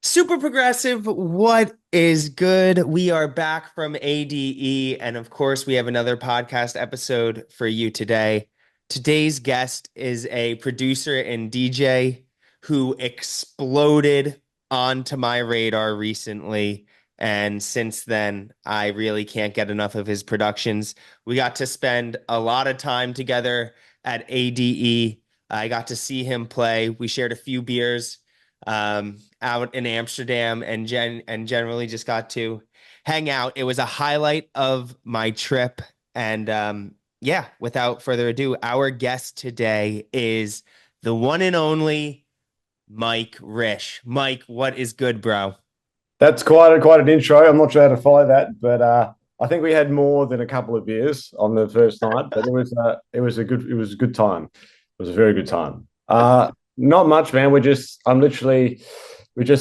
Super progressive. What is good? We are back from ADE, and of course, we have another podcast episode for you today. Today's guest is a producer and DJ who exploded onto my radar recently. And since then, I really can't get enough of his productions. We got to spend a lot of time together at ADE. I got to see him play. We shared a few beers out in Amsterdam and generally just got to hang out. It was a highlight of my trip. And yeah, without further ado, our guest today is the one and only Mike Rish. Mike, what is good, bro? That's quite an intro. I'm not sure how to follow that, but I think we had more than a couple of beers on the first night. But it was a good time. It was a very good time. Not much, man. We just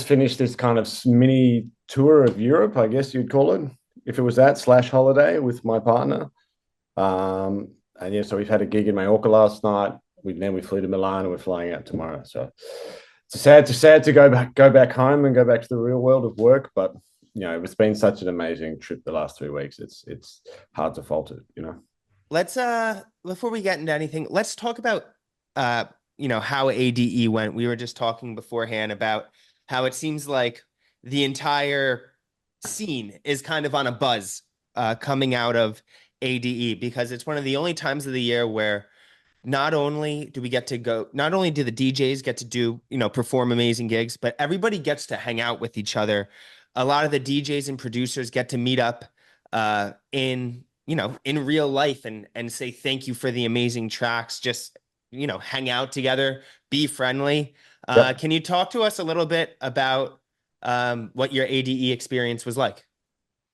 finished this kind of mini tour of Europe, I guess you'd call it, if it was that slash holiday with my partner. And yeah, so we've had a gig in Mallorca last night. We flew to Milan and we're flying out tomorrow. So it's sad to go back home and go back to the real world of work, but it's been such an amazing trip the last 3 weeks. It's hard to fault it. Let's before we get into anything, let's talk about how ADE went. We were just talking beforehand about how it seems like the entire scene is kind of on a buzz coming out of ADE because it's one of the only times of the year where not only do we get to go, not only do the DJs get to do, perform amazing gigs, but everybody gets to hang out with each other. A lot of the DJs and producers get to meet up in real life and say thank you for the amazing tracks. Just, hang out together, be friendly. Yep. Can you talk to us a little bit about what your ADE experience was like?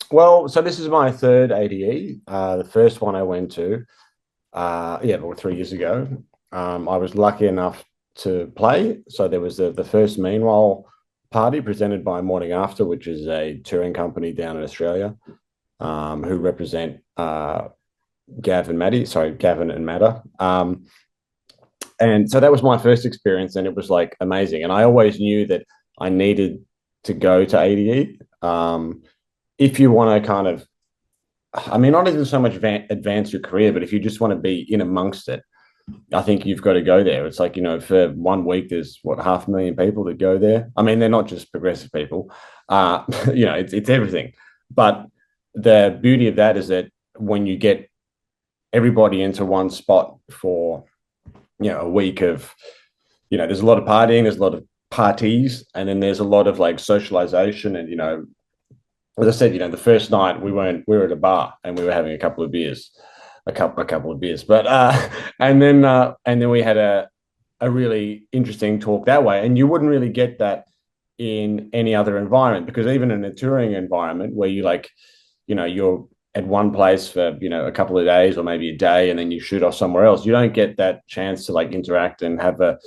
Well, so this is my third ADE. The first one I went to, about 3 years ago. I was lucky enough to play. So there was the first Meanwhile party presented by Morning After, which is a touring company down in Australia, who represent Gavin and Matter. And so that was my first experience, and it was like amazing. And I always knew that I needed to go to ADE if you want to kind of, I mean, not even so much advance your career, but if you just want to be in amongst it, I think you've got to go there. It's like, for 1 week, there's 500,000 people that go there. I mean, they're not just progressive people, it's everything. But the beauty of that is that when you get everybody into one spot for, a week of, there's a lot of partying, there's a lot of parties, and then there's a lot of like socialization. And, as I said, the first night we were at a bar and we were having a couple of beers, but and then we had a really interesting talk that way. And you wouldn't really get that in any other environment, because even in a touring environment where you like, you're at one place for, a couple of days or maybe a day, and then you shoot off somewhere else, you don't get that chance to like interact and have a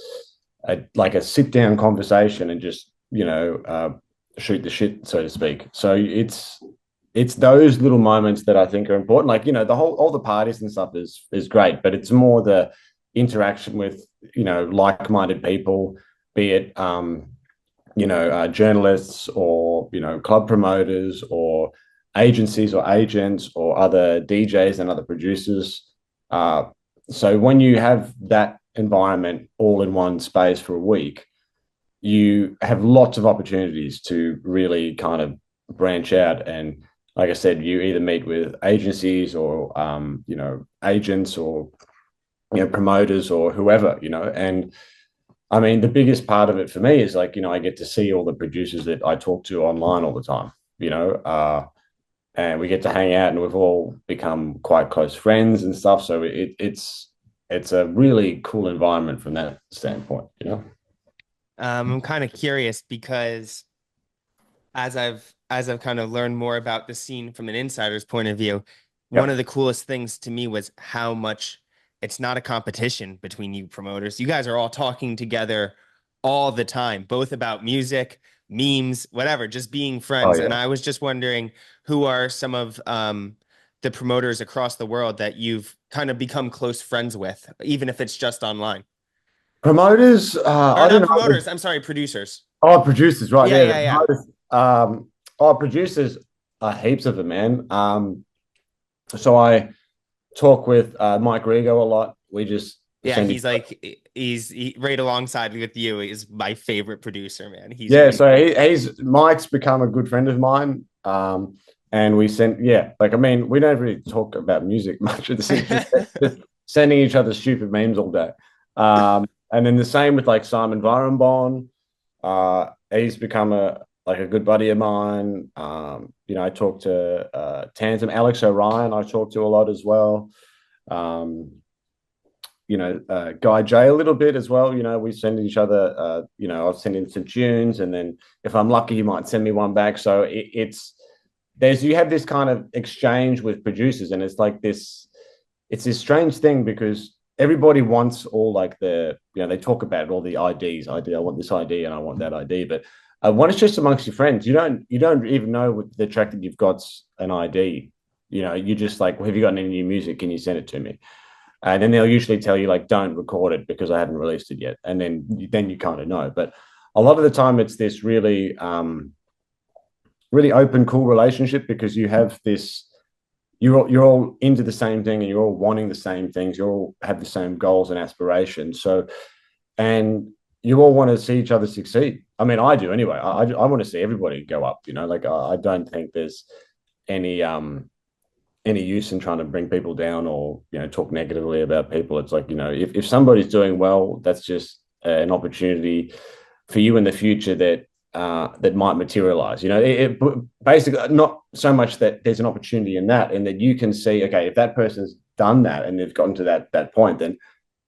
sit down conversation and just, shoot the shit, so to speak. So it's those little moments that I think are important. Like, all the parties and stuff is great, but it's more the interaction with, like-minded people, be it, journalists or, club promoters or agencies or agents or other DJs and other producers. So when you have that environment all in one space for a week, you have lots of opportunities to really kind of branch out. And like I said, you either meet with agencies or, agents or, promoters or whoever, and I mean, the biggest part of it for me is like, I get to see all the producers that I talk to online all the time, and we get to hang out and we've all become quite close friends and stuff. So it's a really cool environment from that standpoint. I'm kind of curious because as I've kind of learned more about the scene from an insider's point of view, one Yep. of the coolest things to me was how much it's not a competition between you promoters. You guys are all talking together all the time, both about music, memes, whatever, just being Oh friends. And yeah. I was just wondering who are some of the promoters across the world that you've kind of become close friends with, even if it's just online. Promoters, Or I don't not know. promoters, I'm sorry, producers. Oh, producers, right? Yeah, Yeah, yeah, yeah. producers are heaps of them, man. So I talk with Mike Rigo a lot. We just Yeah, send each he's like right alongside with you is my favorite producer, man. He's Yeah, great. so he's Mike's become a good friend of mine. And we sent, yeah, like I mean, we don't really talk about music much. It's just sending each other stupid memes all day. And then the same with like Simon Virenbon. He's become a good buddy of mine. I talk to Tantam, Alex O'Ryan. I talk to a lot as well. Um, Guy J a little bit as well. We send each other, I'll send in some tunes, and then if I'm lucky, you might send me one back. So you have this kind of exchange with producers, and it's this strange thing because everybody wants all like they talk about all the IDs. I want this ID and I want that ID, but when it's just amongst your friends, you don't even know with the track that you've got's an ID. You just like, well, have you got any new music? Can you send it to me? And then they'll usually tell you like, don't record it because I haven't released it yet. And then you kind of know. But a lot of the time it's this really, really open, cool relationship because you have this, you're all into the same thing and you're all wanting the same things. You all have the same goals and aspirations. So, and you all want to see each other succeed. I mean, I do anyway. I want to see everybody go up, like I don't think there's any, any use in trying to bring people down or talk negatively about people. It's like if somebody's doing well, that's just an opportunity for you in the future that might materialize. It basically not so much that there's an opportunity in that, and that you can see, okay, if that person's done that and they've gotten to that point, then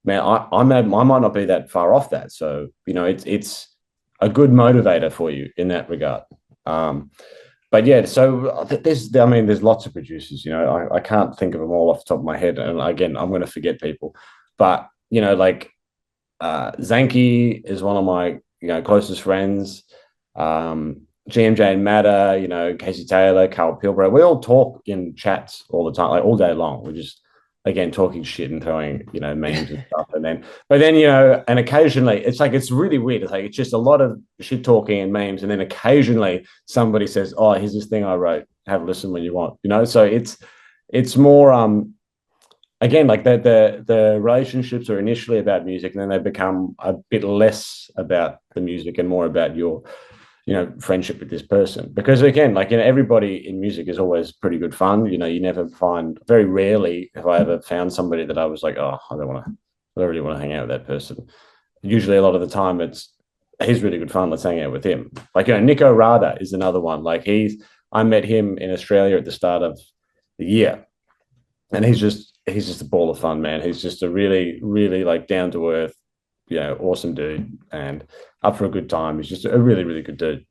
man, I might not be that far off that. So it's a good motivator for you in that regard. But yeah, so there's lots of producers. I can't think of them all off the top of my head, and again, I'm going to forget people. But like Zanky is one of my closest friends. GMJ and Matter, Casey Taylor, Carl Pilbro. We all talk in chats all the time, like all day long. We're just again talking shit and throwing memes and stuff, but then and occasionally it's really weird. It's just a lot of shit talking and memes, and then occasionally somebody says, "Oh, here's this thing I wrote. Have a listen when you want." So it's more again like the relationships are initially about music, and then they become a bit less about the music and more about your friendship with this person. Because again, like everybody in music is always pretty good fun. You never find, very rarely have I ever found somebody that I was like, oh, I don't really want to hang out with that person. Usually a lot of the time he's really good fun, let's hang out with him. Like Nico Rada is another one. Like I met him in Australia at the start of the year, and he's just a ball of fun, man. He's just a really, really like down to earth, awesome dude, and up for a good time. He's just a really, really good dude.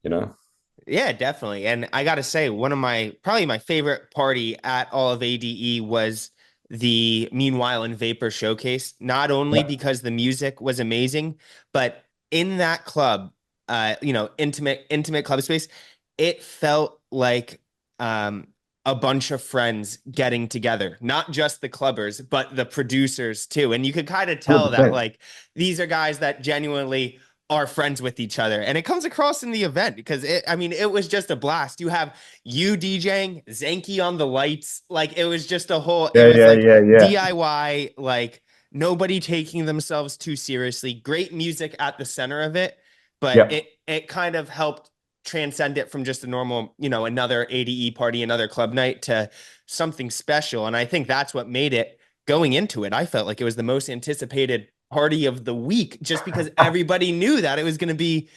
Yeah, definitely. And I gotta say, one of probably my favorite party at all of ADE was the Meanwhile in Vapour showcase. Not only Yeah. because the music was amazing, but in that club, intimate club space, it felt like a bunch of friends getting together, not just the clubbers, but the producers too. And you could kind of tell that 100%. like these are guys that genuinely are friends with each other. And it comes across in the event because it was just a blast. You have you DJing, Zenki on the lights. Like it was just it Yeah, was yeah, like yeah, yeah. DIY, like nobody taking themselves too seriously. Great music at the center of it, but Yep. it kind of helped transcend it from just a normal, another ADE party, another club night to something special. And I think that's what made it going into it. I felt like it was the most anticipated party of the week just because everybody knew that it was going to be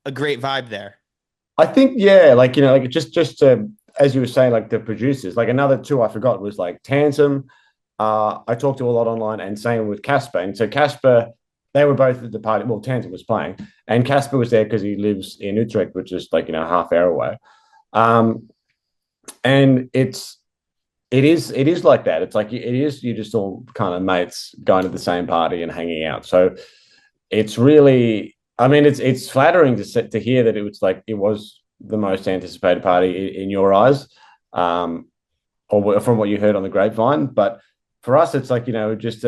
a great vibe there. I think, yeah, like like just as you were saying, like the producers, like another two I forgot was like Tantam. I talked to a lot online, and same with Casper. And so Casper, they were both at the party. Well, Tantam was playing, and Casper was there because he lives in Utrecht, which is like half hour away. Um, and it is like that. It's like it is, you just all kind of mates going to the same party and hanging out. So it's really, I mean, it's flattering to hear that it was the most anticipated party in your eyes, or from what you heard on the grapevine. But for us, it's like just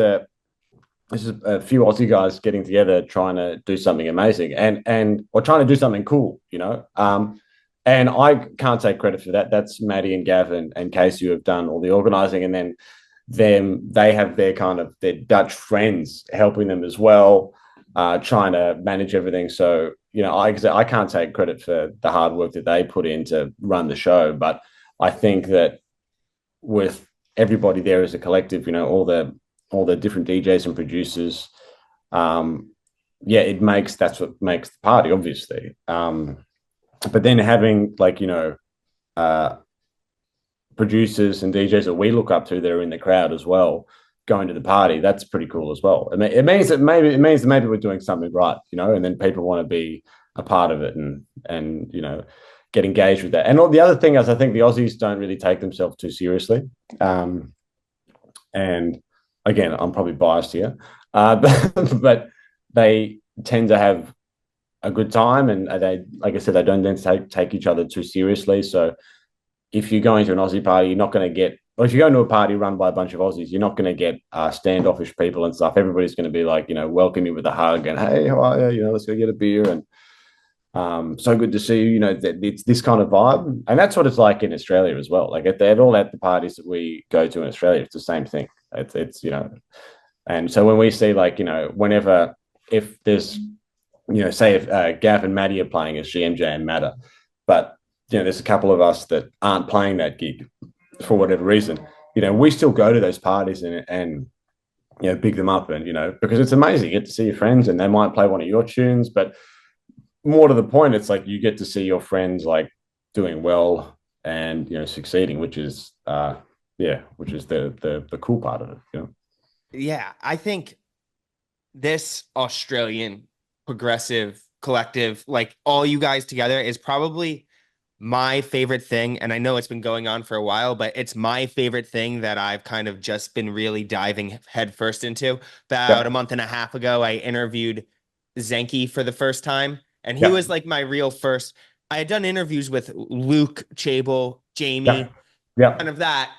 this is a few Aussie guys getting together trying to do something amazing and or trying to do something cool, you know. And I can't take credit for that. That's Maddie and Gavin and Casey who have done all the organizing, and then they have their kind of their Dutch friends helping them as well, trying to manage everything. So you know, I can't take credit for the hard work that they put in to run the show, but I think that with everybody there as a collective, you know, all the different DJs and producers, um, yeah, it makes that's what makes the party, obviously. But then having like uh, producers and DJs that we look up to that are in the crowd as well, going to the party, that's pretty cool as well. It means that maybe we're doing something right, you know, and then people want to be a part of it and you know get engaged with that. And all, the other thing is, I think the Aussies don't really take themselves too seriously. Um, and again, I'm probably biased here, but they tend to have a good time, and they, like I said, they don't then take each other too seriously. So if you're going to an Aussie party, you're not going to get, or if you're going to a party run by a bunch of Aussies, you're not going to get standoffish people and stuff. Everybody's going to be like, you know, welcome you with a hug and hey, how are you? You know, let's go get a beer and so good to see you. You know, that it's this kind of vibe, and that's what it's like in Australia as well. Like at all at the parties that we go to in Australia, it's the same thing. It's you know, and so when we see like you know, whenever if there's you know, say if Gav and Maddie are playing as GMJ and Matter, but you know, there's a couple of us that aren't playing that gig for whatever reason. You know, we still go to those parties and you know, big them up, and you know, because it's amazing. You get to see your friends, and they might play one of your tunes, but more to the point, it's like you get to see your friends like doing well and you know succeeding, which is yeah, which is the cool part of it. You know? Yeah, I think this Australian progressive collective, like all you guys together, is probably my favorite thing. And I know it's been going on for a while, but it's my favorite thing that I've kind of just been really diving headfirst into. About a Yep, month and a half ago, I interviewed Zenki for the first time, and he was yep, like my real first. I had done interviews with Luke, Chable, yep, Jamie, kind yep. of that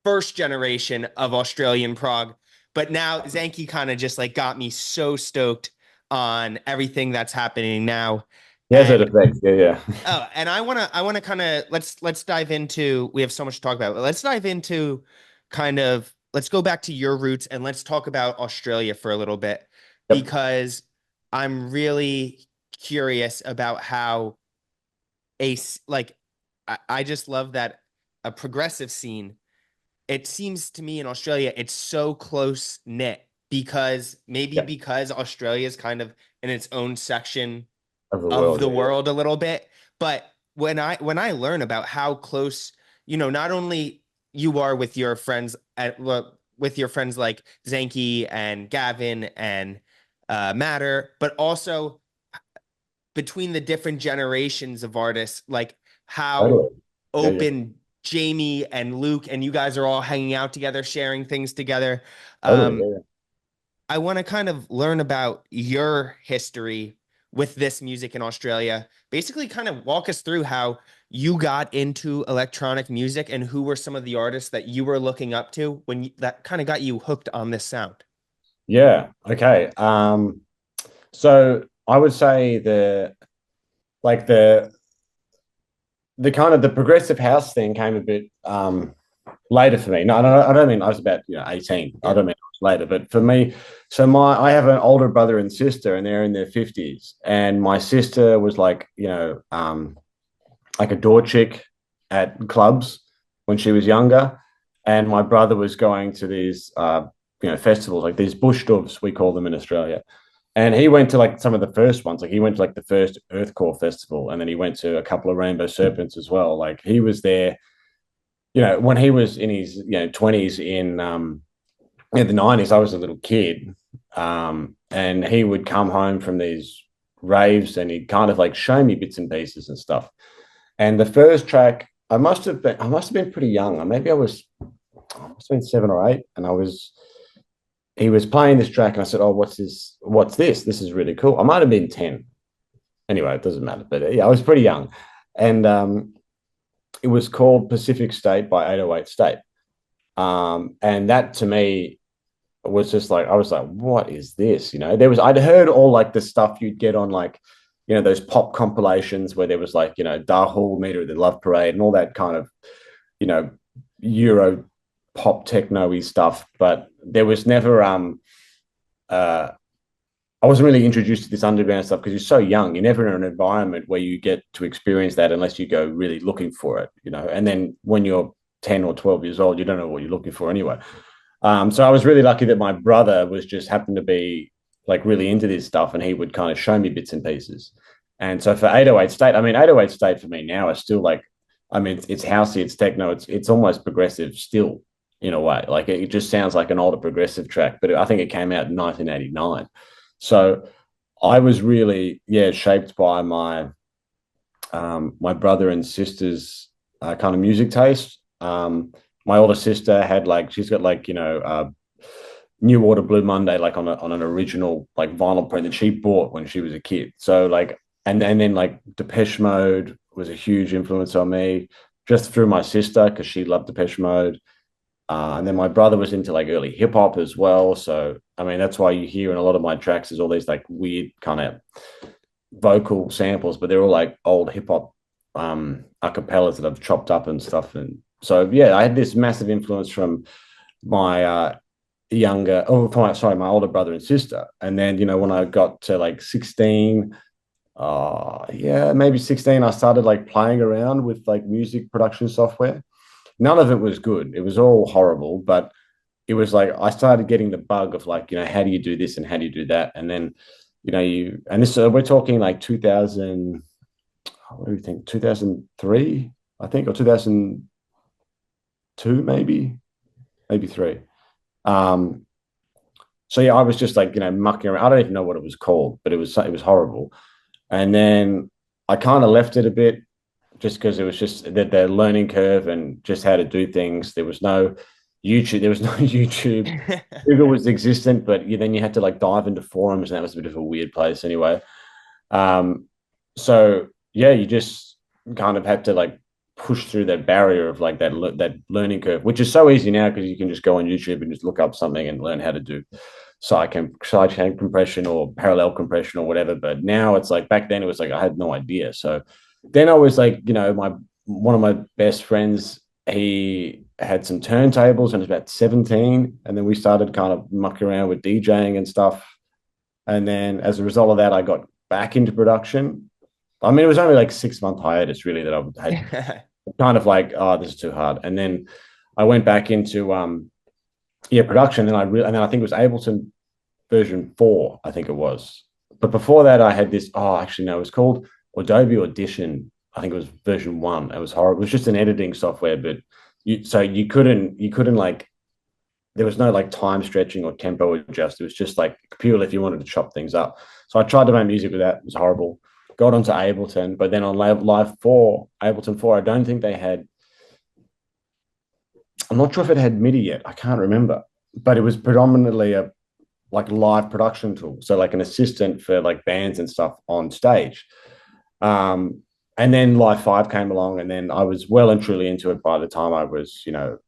first generation of Australian prog. But now Zenki kind of just like got me so stoked on everything that's happening now. He has that And effect. Yeah, yeah, oh, and I wanna kind of let's dive into, we have so much to talk about, but let's dive into kind of, let's go back to your roots and let's talk about Australia for a little bit, yep, because I'm really curious about how like I just love that a progressive scene, it seems to me in Australia, it's so close knit because maybe yep. because Australia is kind of in its own section Of the of world. the Yeah, yeah. world a little bit. But when I learn about how close, not only you are with your friends with your friends like Zanky and Gavin and Matter, but also between the different generations of artists, like how Totally. Yeah, yeah. open Jamie and Luke and you guys are all hanging out together, sharing things together. Totally. Um, Yeah, yeah. I want to kind of learn about your history with this music in Australia. Basically, kind of walk us through how you got into electronic music and who were some of the artists that you were looking up to when that kind of got you hooked on this sound. Yeah. Okay. So I would say like the kind of the progressive house thing came a bit later for me. No, I don't mean I was about 18. I Yeah. don't mean I was later, but for me, so I have an older brother and sister, and they're in their 50s, and my sister was like like a door chick at clubs when she was younger, and my brother was going to these festivals like these bush doves we call them in Australia. And he went to like some of the first ones. Like he went to like the first Earthcore festival, and then he went to a couple of Rainbow Serpents as well. Like he was there, when he was in his 20s in the 90s. I was a little kid, and he would come home from these raves, and he'd kind of like show me bits and pieces and stuff. And the first track, I must have been pretty young. I must have been 7 or 8, and he was playing this track, and I said, "Oh, what's this? What's this? This is really cool." I might have been 10. Anyway, it doesn't matter. But yeah, I was pretty young, and it was called Pacific State by 808 State, and that to me was just like, I was like, what is this? I'd heard all like the stuff you'd get on like, those pop compilations where there was like, Dahul Meter of the Love Parade and all that kind of, you know, Euro pop techno-y stuff. But there was never uh I wasn't really introduced to this underground stuff because you're so young. You're never in an environment where you get to experience that unless you go really looking for it. And then when you're 10 or 12 years old, you don't know what you're looking for anyway. So I was really lucky that my brother was just happened to be like really into this stuff and he would kind of show me bits and pieces. And so for 808 State, I mean, 808 State for me now is still like, I mean, it's housey, it's techno, it's almost progressive still in a way. Like it just sounds like an older progressive track, but I think it came out in 1989. So I was really, yeah, shaped by my brother and sister's kind of music taste. My older sister had like she's got like New Order Blue Monday like on an original like vinyl print that she bought when she was a kid. So like and then like Depeche Mode was a huge influence on me just through my sister because she loved Depeche Mode. And then my brother was into like early hip hop as well. So I mean that's why you hear in a lot of my tracks is all these like weird kind of vocal samples, but they're all like old hip hop acapellas that I've chopped up and stuff. And so yeah, I had this massive influence from my my older brother and sister. And then when I got to like 16, yeah, maybe 16, I started like playing around with like music production software. None of it was good. It was all horrible, but it was like I started getting the bug of like, how do you do this and how do you do that? And then, and this, we're talking like 2000, what do you think? 2003, I think, or 2002, maybe three. Um, so yeah, I was just like, mucking around. I don't even know what it was called, but it was horrible. And then I kind of left it a bit just because it was just the learning curve and just how to do things. There was no YouTube. There was no YouTube. Google was existent, but then you had to like dive into forums, and that was a bit of a weird place anyway. Um, so yeah, you just kind of had to like push through that barrier of like that learning curve, which is so easy now because you can just go on YouTube and just look up something and learn how to do sidechain compression or parallel compression or whatever. But now it's like back then it was like I had no idea. So then I was like, my one of my best friends, he had some turntables and was about 17. And then we started kind of mucking around with DJing and stuff. And then as a result of that, I got back into production. I mean, it was only like 6 month hiatus really that I had kind of like, oh, this is too hard. And then I went back into production, and and then I think it was Ableton version 4, I think it was. But before that, I had this. Oh, actually, no, it was called Adobe Audition. I think it was version 1. It was horrible. It was just an editing software, but you couldn't like there was no like time stretching or tempo adjust. It was just like purely if you wanted to chop things up. So I tried to make music with that. It was horrible. Got onto Ableton, but then on Live 4, Ableton 4, I don't think they had. I'm not sure if it had MIDI yet. I can't remember, but it was predominantly a like live production tool. So like an assistant for like bands and stuff on stage. And then Live 5 came along, and then I was well and truly into it by the time I was, the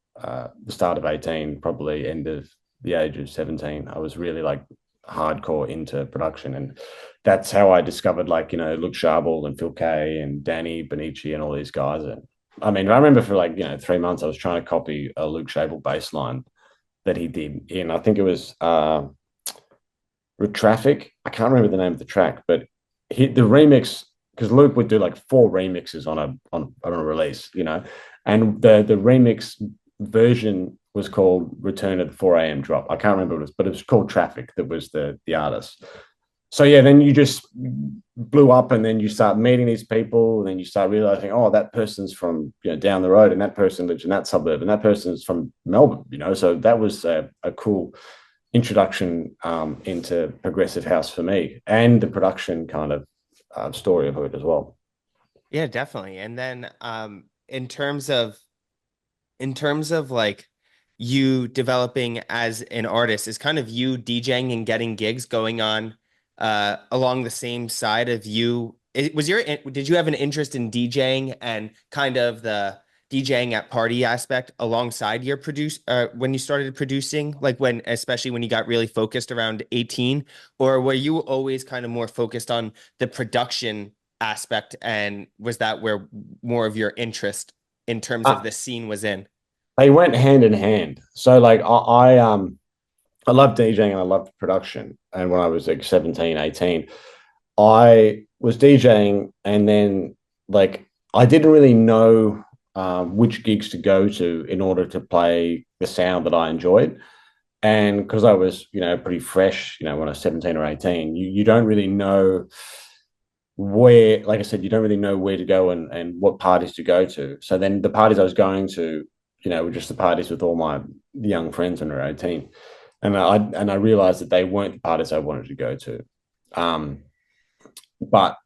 start of 18, probably end of the age of 17. I was really like hardcore into production. And that's how I discovered like, Luke Sharble and Phil Kay and Danny Benici and all these guys. And I mean, I remember for like, 3 months, I was trying to copy a Luke Sharble bass line that he did in, I think it was Traffic. I can't remember the name of the track, but the remix, because Luke would do like 4 remixes on a release, and the remix version was called Return at the 4 a.m. drop. I can't remember what it was, but it was called Traffic. That was the artist. So yeah, then you just blew up, and then you start meeting these people, and then you start realizing, oh, that person's from down the road, and that person lives in that suburb, and that person's from Melbourne. So that was a cool introduction into progressive house for me, and the production kind of story of it as well. Yeah, definitely. And then in terms of like you developing as an artist, is kind of you DJing and getting gigs going on along the same side of you. Did you have an interest in DJing and kind of DJing at party aspect alongside your produce when you started producing, like when especially when you got really focused around 18, or were you always kind of more focused on the production aspect, and was that where more of your interest in terms of Uh, the scene was in? they went hand in hand. So like I love DJing and I loved production. And when I was like 17, 18, I was DJing and then like I didn't really know which gigs to go to in order to play the sound that I enjoyed. And because I was, pretty fresh, when I was 17 or 18, you don't really know where, like I said, you don't really know where to go and what parties to go to. So then the parties I was going to, were just the parties with all my young friends when we were 18. And I realized that they weren't the parties I wanted to go to. But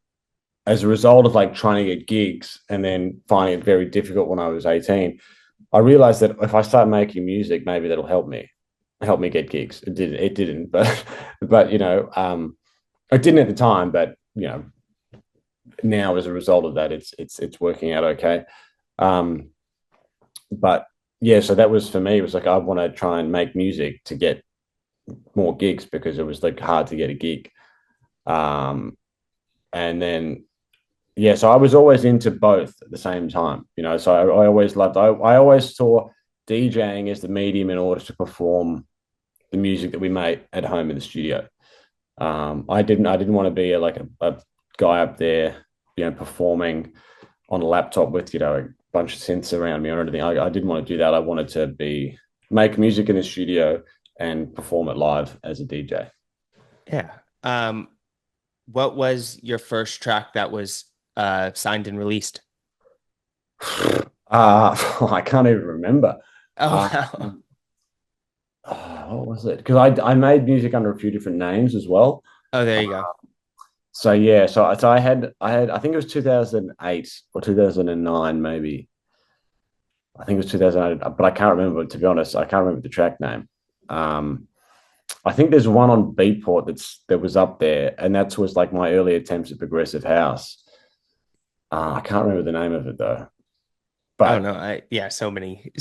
as a result of like trying to get gigs and then finding it very difficult when I was 18, I realized that if I start making music, maybe that'll help me get gigs. It didn't, but it didn't at the time, but now as a result of that, it's working out okay. Um, but yeah, so that was for me. It was like I want to try and make music to get more gigs because it was like hard to get a gig. Um, and then yeah, so I was always into both at the same time. So I always loved. I always saw DJing as the medium in order to perform the music that we made at home in the studio. I didn't want to be a guy up there, performing on a laptop with a bunch of synths around me or anything. I didn't want to do that. I wanted to make music in the studio and perform it live as a DJ. Yeah. What was your first track that was signed and released? I can't even remember. Oh Uh, wow. what was it? Because I made music under a few different names as well. Oh, there you go. So yeah, so I had I think it was 2008 or 2009 maybe. I think it was 2008, but I can't remember, to be honest. I can't remember the track name. Um, I think there's one on Beatport that was up there, and that was like my early attempts at progressive house. I can't remember the name of it though. Oh But no, yeah, so many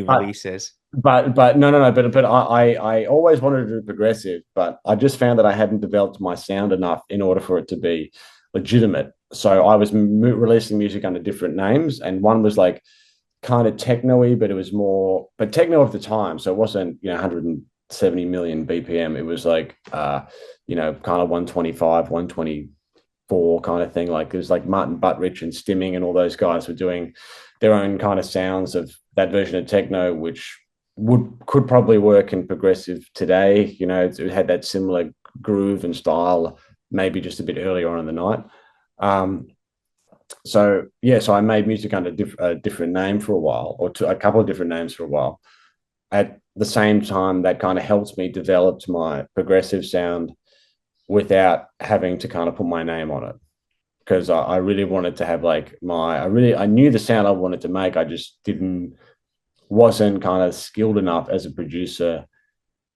but releases. but no. But I always wanted to do progressive, but I just found that I hadn't developed my sound enough in order for it to be legitimate. So I was releasing music under different names, and one was like kind of techno-y, but it was more, but techno of the time. So it wasn't, 170 million BPM. It was like, kind of 125, 124 kind of thing. Like it was like Martin Buttrich and Stimming and all those guys were doing their own kind of sounds of that version of techno, which could probably work in progressive today. It had that similar groove and style, maybe just a bit earlier on in the night. Um, so yeah, so I made music under a different name for a while, or a couple of different names for a while. At the same time, that kind of helped me develop my progressive sound without having to kind of put my name on it. Because I really wanted to have like I knew the sound I wanted to make. I just wasn't kind of skilled enough as a producer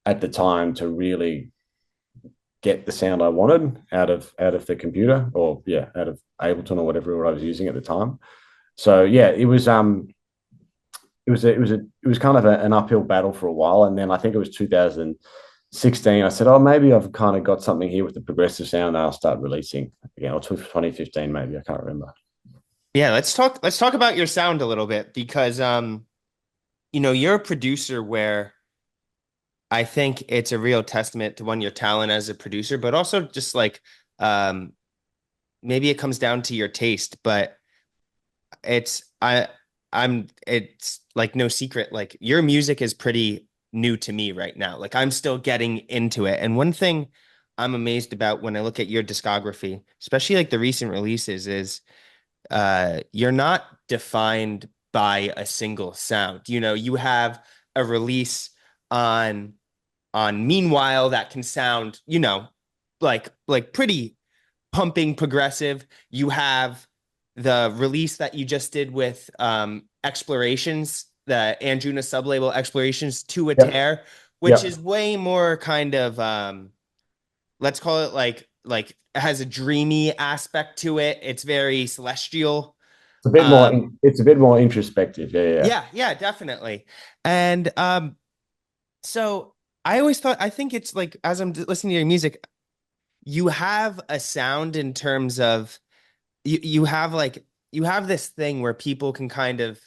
at the time to really get the sound I wanted out of the computer, or yeah, out of Ableton or whatever I was using at the time. So yeah, it was kind of an uphill battle for a while, and then I think it was 2016. I said, oh, maybe I've kind of got something here with the progressive sound that I'll start releasing again, or 2015 maybe. I can't remember. Yeah, let's talk about your sound a little bit because you're a producer where I think it's a real testament to one, your talent as a producer, but also just like um maybe it comes down to your taste, but it's it's like no secret, like your music is pretty new to me right now. Like I'm still getting into it. And one thing I'm amazed about when I look at your discography, especially like the recent releases, is you're not defined by a single sound. You have a release on Meanwhile that can sound, like pretty pumping progressive. You have the release that you just did with Explorations, the Anjuna sublabel Explorations, Tu Yep. Attair, which Yep. is way more kind of let's call it like it has a dreamy aspect to it. It's very celestial. a bit more. Um, It's a bit more introspective. Yeah, yeah. yeah, yeah, definitely. And so I think it's like as I'm listening to your music, you have a sound in terms of you have like you have this thing where people can kind of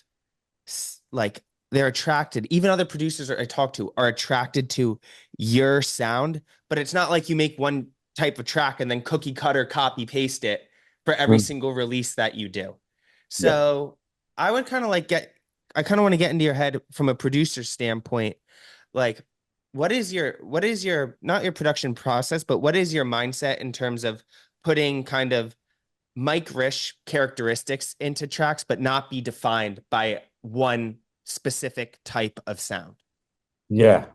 like they're attracted, even other producers I talk to are attracted to your sound, but it's not like you make one type of track and then cookie cutter copy paste it for every Mm. single release that you do. Yeah. So I would kind of like I kind of want to get into your head from a producer standpoint. Like, what is your, not your production process, but what is your mindset in terms of putting kind of Mike Rish characteristics into tracks, but not be defined by one specific type of sound? Yeah.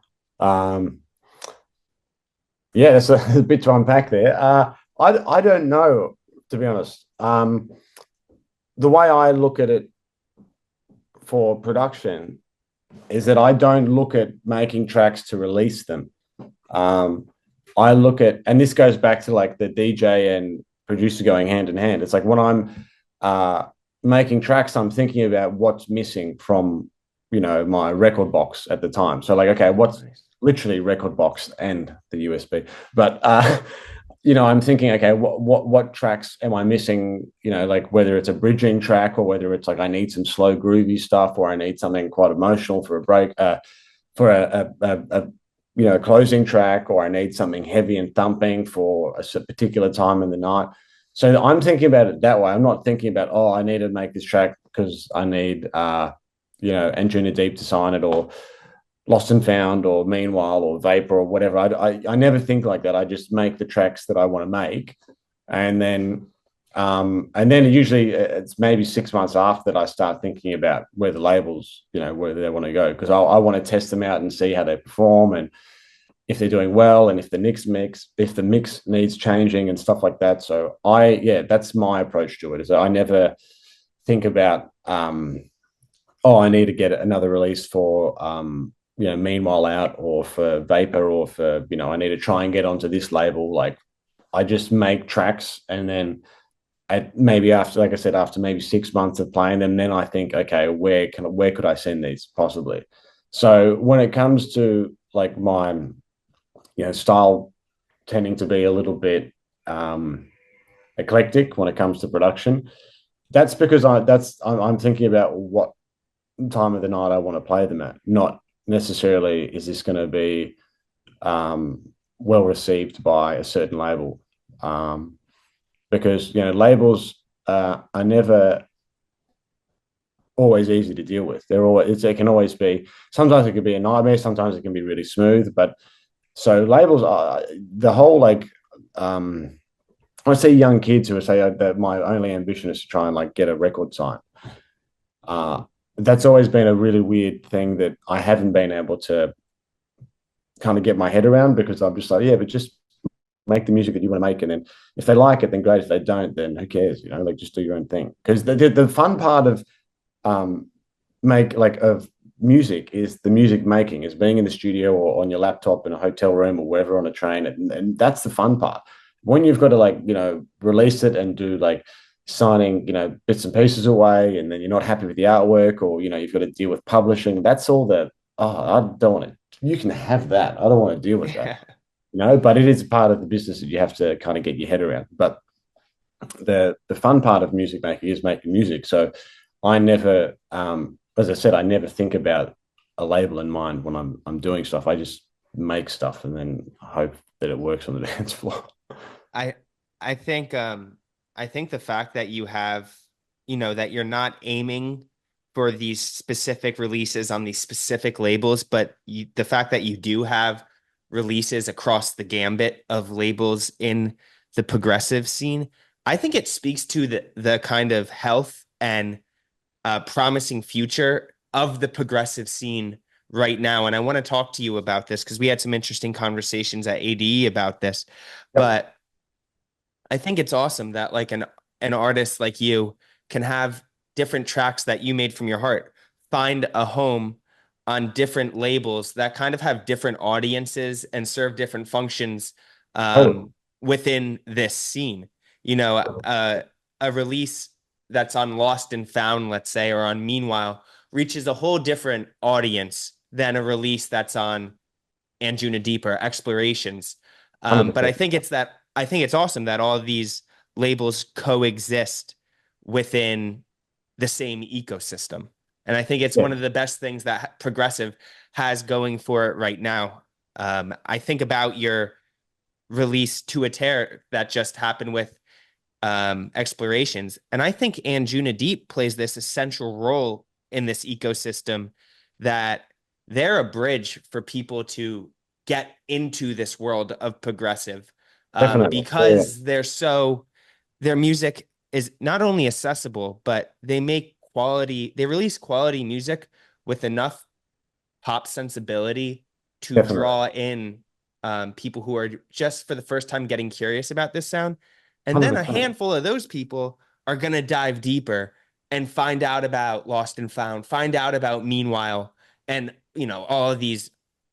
Um, yeah, that's a bit to unpack there. I don't know, to be honest. The way I look at it for production is that I don't look at making tracks to release them. Um, I look at, and this goes back to like the DJ and producer going hand in hand. It's like when I'm uh, making tracks, I'm thinking about what's missing from, my record box at the time. So like, okay, what's Nice. literally record box and the USB, but I'm thinking, okay, what tracks am I missing? Like whether it's a bridging track or whether it's like I need some slow groovy stuff or I need something quite emotional for a break, for a closing track, or I need something heavy and thumping for a particular time in the night. So I'm thinking about it that way. I'm not thinking about, oh, I need to make this track because I need Anjunadeep to sign it, or Lost and Found, or Meanwhile, or Vapour, or whatever. I never think like that. I just make the tracks that I want to make, and then usually it's maybe 6 months after that I start thinking about where the labels, where they want to go, because I want to test them out and see how they perform and if they're doing well, and if the mix needs changing and stuff like that. So that's my approach to it. Is that I never think about oh, I need to get another release for Meanwhile Out, or for Vapour, or for I need to try and get onto this label. Like I just make tracks, and then maybe after, like I said, after maybe 6 months of playing them, then I think, okay, where could I send these possibly? So when it comes to like my style tending to be a little bit eclectic when it comes to production, that's because I'm thinking about what time of the night I want to play them at, not necessarily is this going to be well received by a certain label. Because labels are never always easy to deal with. It can always be, sometimes it can be a nightmare, sometimes it can be really smooth. But so labels are the whole like I see young kids who say that my only ambition is to try and like get a record sign. Uh, that's always been a really weird thing that I haven't been able to kind of get my head around, because I'm just like, yeah, but just make the music that you want to make, and then if they like it, then great. If they don't, then who cares? Like just do your own thing. Because the fun part of of music is the music making, is being in the studio or on your laptop in a hotel room or wherever on a train, and that's the fun part. When you've got to like release it and do like signing bits and pieces away, and then you're not happy with the artwork, or you've got to deal with publishing. That's all that. Oh, I don't want to. You can have that. I don't want to deal with that. Yeah. But it is part of the business that you have to kind of get your head around. But the fun part of music making is making music. So I never, as I said, I never think about a label in mind when I'm doing stuff. I just make stuff and then hope that it works on the dance floor. I I think I think the fact that you have, that you're not aiming for these specific releases on these specific labels, but the fact that you do have releases across the gambit of labels in the progressive scene, I think it speaks to the kind of health and promising future of the progressive scene right now. And I want to talk to you about this because we had some interesting conversations at ADE about this. Yep. But I think it's awesome that like an artist like you can have different tracks that you made from your heart find a home on different labels that kind of have different audiences and serve different functions Totally. within this scene. You know, a release that's on Lost and Found, let's say, or on Meanwhile, reaches a whole different audience than a release that's on Anjunadeep or Explorations. But 100%. I think it's awesome that all of these labels coexist within the same ecosystem. And I think it's Yeah, one of the best things that Progressive has going for it right now. I think about your release Tu Attair that just happened with Explorations, and I think Anjunadeep plays this essential role in this ecosystem that they're a bridge for people to get into this world of progressive definitely. Yeah, because their music is not only accessible, but they release quality music with enough pop sensibility to definitely. draw in people who are just for the first time getting curious about this sound. And then a 100%. handful of those people are going to dive deeper and find out about Lost and Found, find out about Meanwhile, and, all of these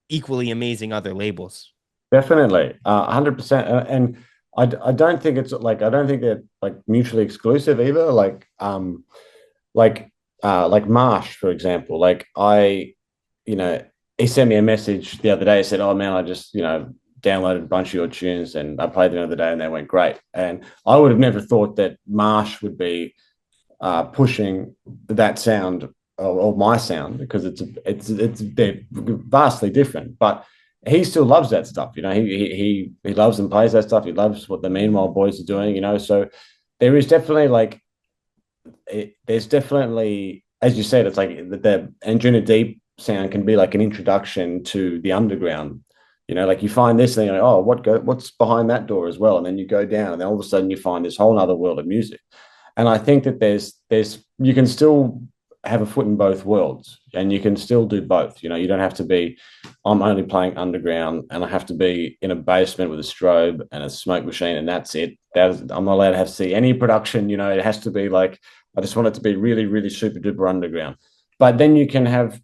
equally amazing other labels. Definitely, 100%. And I don't think it's like I don't think they're like mutually exclusive either. Like like Marsh, for example. You know, he sent me a message the other day. He said, "Oh man, I just downloaded a bunch of your tunes and I played them the other day and they went great." And I would have never thought that Marsh would be pushing that sound or my sound because it's they're vastly different. But he still loves that stuff. He loves and plays that stuff. He loves what the Meanwhile boys are doing. So there is definitely there's definitely, as you said, it's like the Anjuna Deep sound can be like an introduction to the underground. Like you find this thing, like, oh, what's behind that door as well, and then you go down, and then all of a sudden you find this whole other world of music. And I think that there's you can still have a foot in both worlds, and you can still do both. You don't have to be. I'm only playing underground, and I have to be in a basement with a strobe and a smoke machine, and that's it. I'm not allowed to see any production. It has to be like I just want it to be really, really super duper underground. But then you can have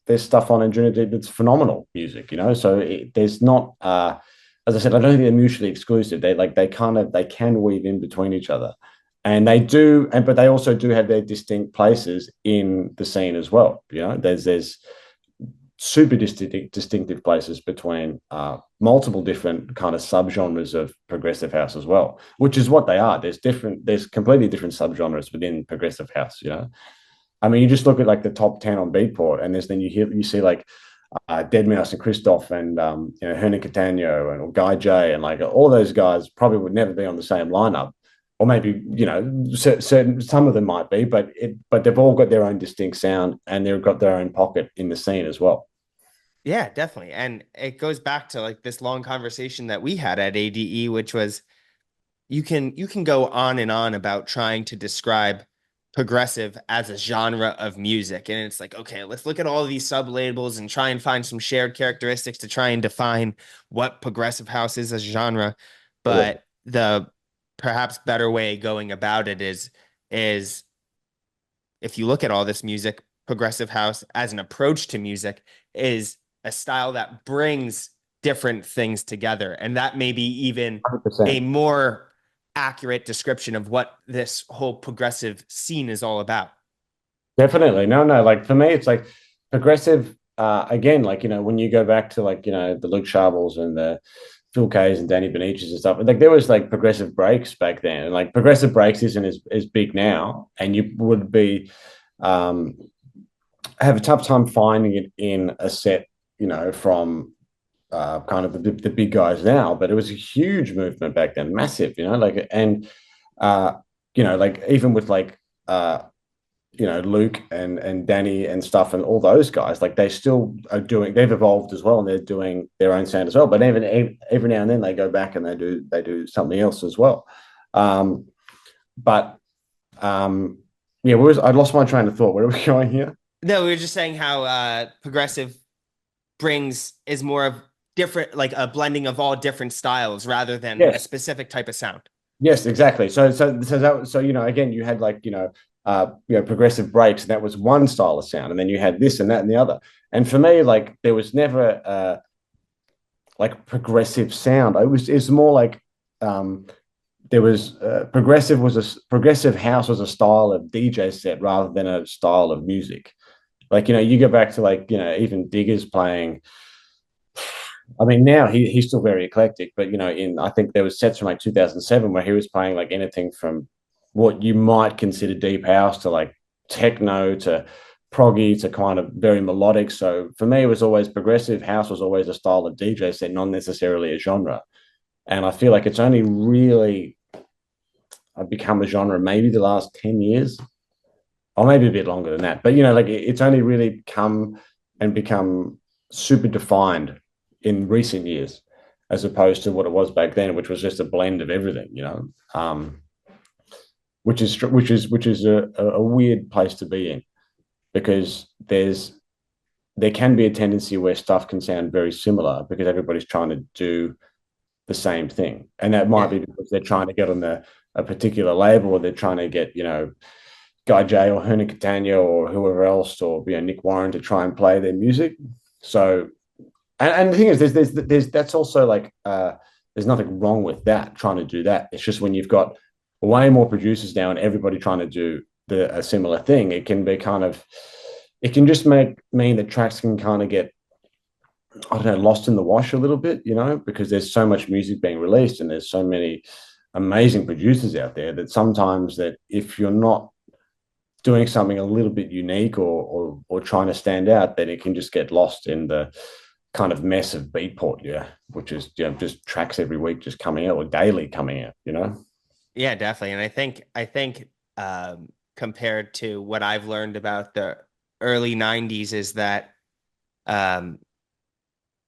there's stuff on Anjunadeep that's phenomenal music. So there's not. As I said, I don't think they're mutually exclusive. They can weave in between each other, and they do, but they also do have their distinct places in the scene as well. There's super distinctive places between multiple different kind of subgenres of progressive house as well, which is what they are. There's completely different subgenres within progressive house. I mean, you just look at like the top 10 on Beatport, and you see like Dead Mouse and Christoph and Hernan Catano and Guy J, and like all those guys probably would never be on the same lineup, or maybe certain some of them might be, but they've all got their own distinct sound and they've got their own pocket in the scene as well. Yeah, definitely. And it goes back to like this long conversation that we had at ADE, which was you can go on and on about trying to describe progressive as a genre of music. And it's like, okay, let's look at all of these sub labels and try and find some shared characteristics to try and define what progressive house is as a genre. Yeah, But the perhaps better way going about it is if you look at all this music, progressive house as an approach to music is a style that brings different things together. And that may be even a 100%. more accurate description of what this whole progressive scene is all about. Definitely. No, no. Like for me, it's like progressive. Again, like when you go back to like the Luke Sharbles and the Phil Kays and Danny Beniches and stuff. Like there was like progressive breaks back then, and like progressive breaks isn't as big now, and you would be um, have a tough time finding it in a set, from kind of the big guys now. But it was a huge movement back then, massive, like uh, like even with like Luke and Danny and stuff and all those guys, like they still are they've evolved as well and they're doing their own sound as well. But even every now and then they go back and they do something else as well. Um, but yeah, I lost my train of thought. Where are we going here? No, we were just saying how progressive brings is more of different, like a blending of all different styles rather than a Yes, specific type of sound. yes, exactly. So again, you had like progressive breaks, and that was one style of sound, and then you had this and that and the other. And for me, like there was never like progressive sound. It's more like there was progressive house was a style of DJ set rather than a style of music. Like, you go back to, like, even Digger's playing. I mean, now he's still very eclectic, but in I think there was sets from like 2007 where he was playing like anything from what you might consider deep house to like techno to proggy to kind of very melodic. So for me, it was always progressive house was always a style of DJ set, not necessarily a genre. And I feel like it's only really become a genre maybe the last 10 years, or maybe a bit longer than that. But like it's only really come and become super defined in recent years, as opposed to what it was back then, which was just a blend of everything. Which is a weird place to be in, because there can be a tendency where stuff can sound very similar because everybody's trying to do the same thing, and that might Yeah. be because they're trying to get on a particular label, or they're trying to get Guy J or Hernan Catania or whoever else, or Nick Warren to try and play their music. So, and the thing is, there's that's also like there's nothing wrong with that, trying to do that. It's just when you've got way more producers now and everybody trying to do a similar thing, it can be it can just mean that tracks can kind of get, I don't know, lost in the wash a little bit, because there's so much music being released and there's so many amazing producers out there that sometimes that if you're not doing something a little bit unique or trying to stand out, then it can just get lost in the kind of mess of Beatport, which is just tracks every week just coming out or daily coming out. Yeah, definitely. And I think compared to what I've learned about the early 90s is that um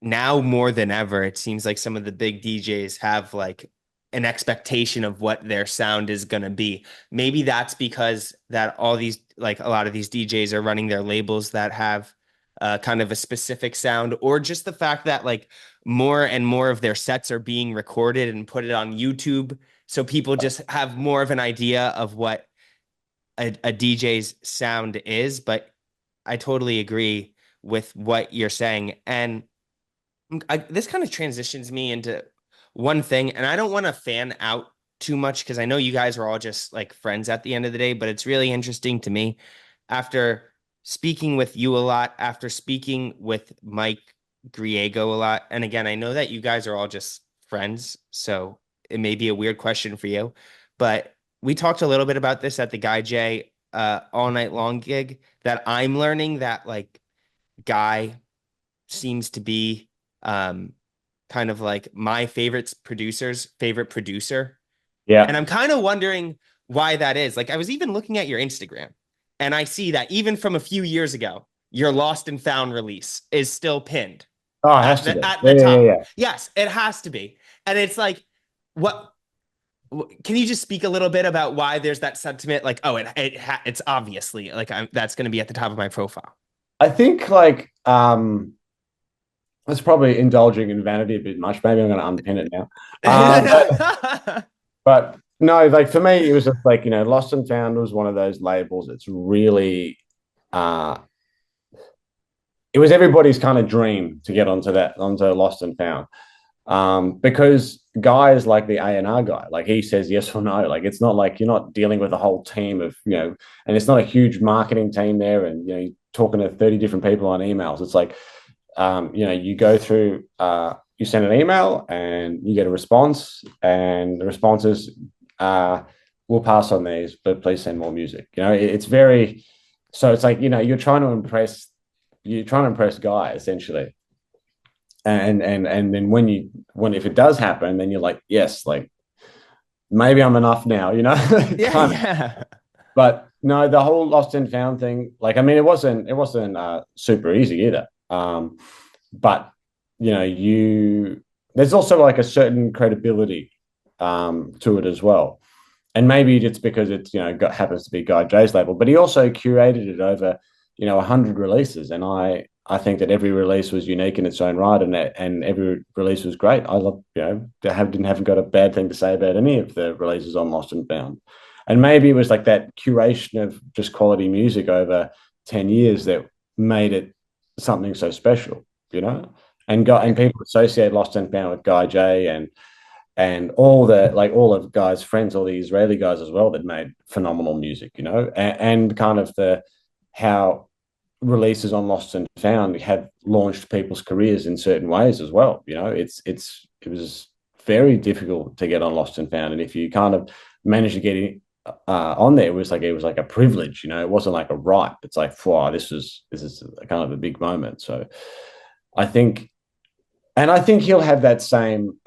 now more than ever, it seems like some of the big DJs have like an expectation of what their sound is going to be. Maybe that's because that all these, like a lot of these DJs are running their labels that have kind of a specific sound, or just the fact that like more and more of their sets are being recorded and put it on YouTube. So people just have more of an idea of what a DJ's sound is. But I totally agree with what you're saying. And this kind of transitions me into one thing, and I don't want to fan out too much because I know you guys are all just like friends at the end of the day, but it's really interesting to me after speaking with you a lot, after speaking with Mike Griego a lot. And again, I know that you guys are all just friends, so it may be a weird question for you, but we talked a little bit about this at the Guy J all night long gig, that I'm learning that like Guy seems to be um kind of like my favorite producer's favorite producer. And Yeah. I'm kind of wondering why that is. Like I was even looking at your Instagram and I see that even from a few years ago, your Lost and Found release is still pinned Oh, it at has to the be. at Yeah, the yeah, top. yeah. Yes, it has to be. And it's like what can you just speak a little bit about why there's that sentiment like, oh, it's obviously like that's going to be at the top of my profile. I think like it's probably indulging in vanity a bit much. Maybe I'm going to unpin it now. But no, like for me, it was just like, Lost and Found was one of those labels. It's really, uh, it was everybody's kind of dream to get onto Lost and Found. Because guys like the A&R guy, like he says yes or no. Like it's not like you're not dealing with a whole team of, and it's not a huge marketing team there, and you're talking to 30 different people on emails. It's like, you go through, you send an email and you get a response, and the response is, we'll pass on these, but please send more music. It's very, so it's like, you're trying to impress Guy essentially. And then when if it does happen, then you're like, yes, like maybe I'm enough now, Yeah, kind of. yeah. But no, the whole Lost and Found thing, like I mean, it wasn't super easy either. But there's also like a certain credibility to it as well, and maybe it's because it's happens to be Guy J's label, but he also curated it over 100 releases, and I think that every release was unique in its own right, and every release was great. I love haven't got a bad thing to say about any of the releases on Lost and Found, and maybe it was like that curation of just quality music over 10 years that made it something so special, and Yeah. people associate Lost and Found with Guy J, and and all of guys' friends, all the Israeli guys as well that made phenomenal music, and kind of the how releases on Lost and Found have launched people's careers in certain ways as well. It was very difficult to get on Lost and Found, and if you kind of managed to get it on there, it was like a privilege. It wasn't like a right. It's like, wow, this is kind of a big moment. So I think, and I think he'll have that same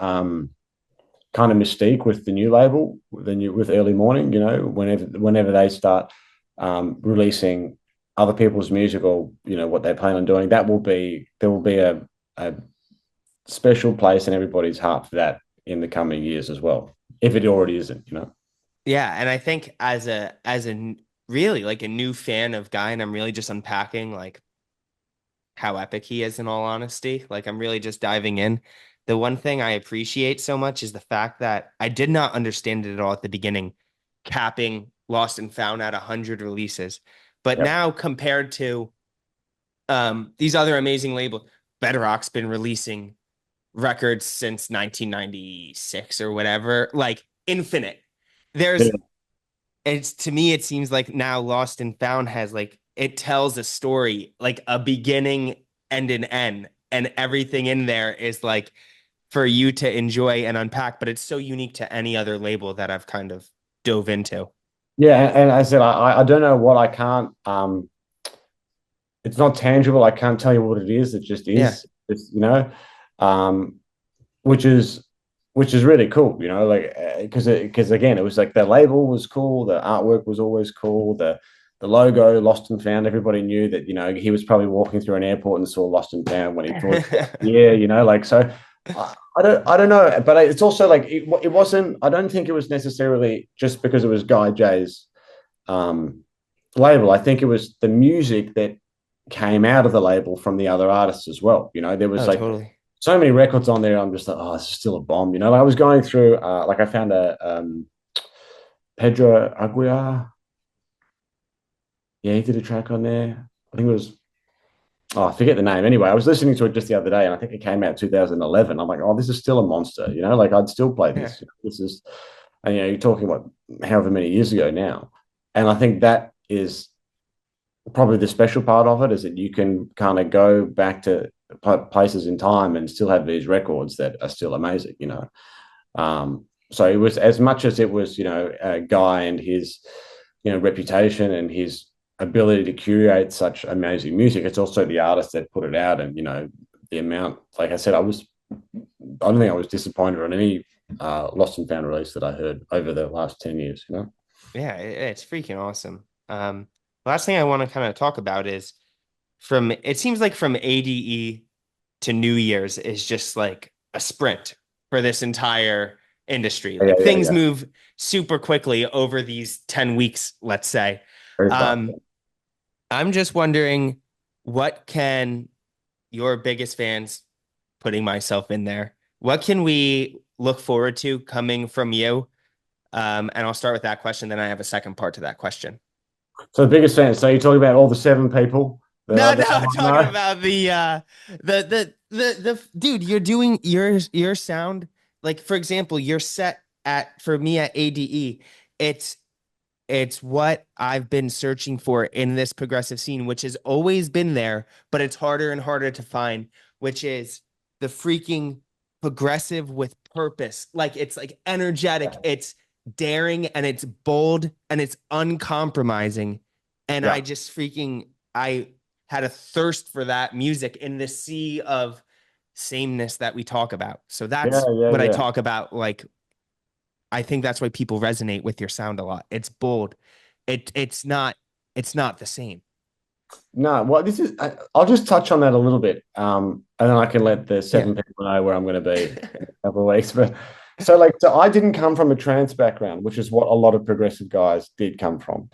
kind of mystique with the new label, with Early Morning. Whenever they start releasing other people's music, or what they plan on doing, there will be a special place in everybody's heart for that in the coming years as well, if it already isn't. Yeah, and I think as a really like a new fan of Guy, and I'm really just unpacking like how epic he is in all honesty. Like I'm really just diving in. The one thing I appreciate so much is the fact that I did not understand it at all at the beginning, capping Lost and Found at 100 releases. But Yep. now compared to these other amazing labels, Bedrock's been releasing records since 1996 or whatever, like infinite. Yeah. There's it's to me it seems like now Lost and Found has like it tells a story, like a beginning and an end, and everything in there is like for you to enjoy and unpack, but it's so unique to any other label that I've kind of dove into. Yeah, and I said I don't know what I can't. It's not tangible. I can't tell you what it is. It just Yeah. is. Um, which is really cool. Like because again, it was like the label was cool, the artwork was always cool, the logo, Lost and Found. Everybody knew that he was probably walking through an airport and saw Lost and Found when he brought it. Yeah, like so. I don't know, but it's also like it wasn't. I don't think it was necessarily just because it was Guy J's um, label. I think it was the music that came out of the label from the other artists as well. There was Oh, like totally. so many records on there. I'm just like, oh, this is still a bomb. Like I was going through, like I found a Pedro Aguiar. Yeah, he did a track on there. I think it was. Oh, I forget the name. Anyway, I was listening to it just the other day, and I think it came out 2011. I'm like, oh, this is still a monster. Like I'd still play Yeah. this. This is, and you're talking about however many years ago now, and I think that is probably the special part of it, is that you can kind of go back to places in time and still have these records that are still amazing. So it was, as much as it was, a Guy and his, reputation and his ability to curate such amazing music, it's also the artist that put it out. And, the amount, like I said, I don't think I was disappointed on any Lost and Found release that I heard over the last 10 years. Yeah, it's freaking awesome. Last thing I want to kind of talk about is from it seems like from ADE to New Year's is just like a sprint for this entire industry. Yeah, Like yeah, things yeah. move super quickly over these 10 weeks, let's say. Very fast. Um, I'm just wondering what can your biggest fans, putting myself in there, what can we look forward to coming from you? And I'll start with that question. Then I have a second part to that question. So the biggest fan. So you're talking about all the seven people that No, I, no, that I I'm might talking know? about the dude, you're doing your sound like for example, you're set at for me at ADE. It's it's what I've been searching for in this progressive scene, which has always been there, but it's harder and harder to find, which is the freaking progressive with purpose. Like it's like energetic, it's daring, and it's bold, and it's uncompromising. And I Yeah, just freaking I had a thirst for that music in the sea of sameness that we talk about. So yeah, that's yeah, what I yeah. talk about, like I think that's why people resonate with your sound a lot. It's bold. It's not the same. No, well, I'll just touch on that a little bit, and then I can let the Yeah. seven people know where I'm going to be in a couple of weeks. But so I didn't come from a trance background, which is what a lot of progressive guys did come from.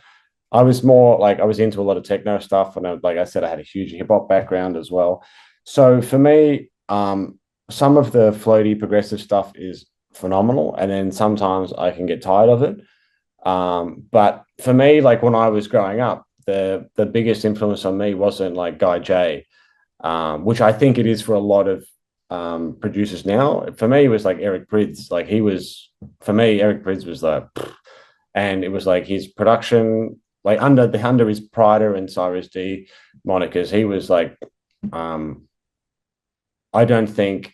I was more like I was into a lot of techno stuff, and like I said, I had a huge hip hop background as well. So for me, some of the floaty progressive stuff is phenomenal, and then sometimes I can get tired of it. But for me, like when I was growing up, the biggest influence on me wasn't like Guy J, which I think it is for a lot of producers now. For me, it was like Eric Prydz. Like he was for me, Eric Prydz was like, and it was like his production, like under his Prida and Cyrus D monikers, he was like, um, I don't think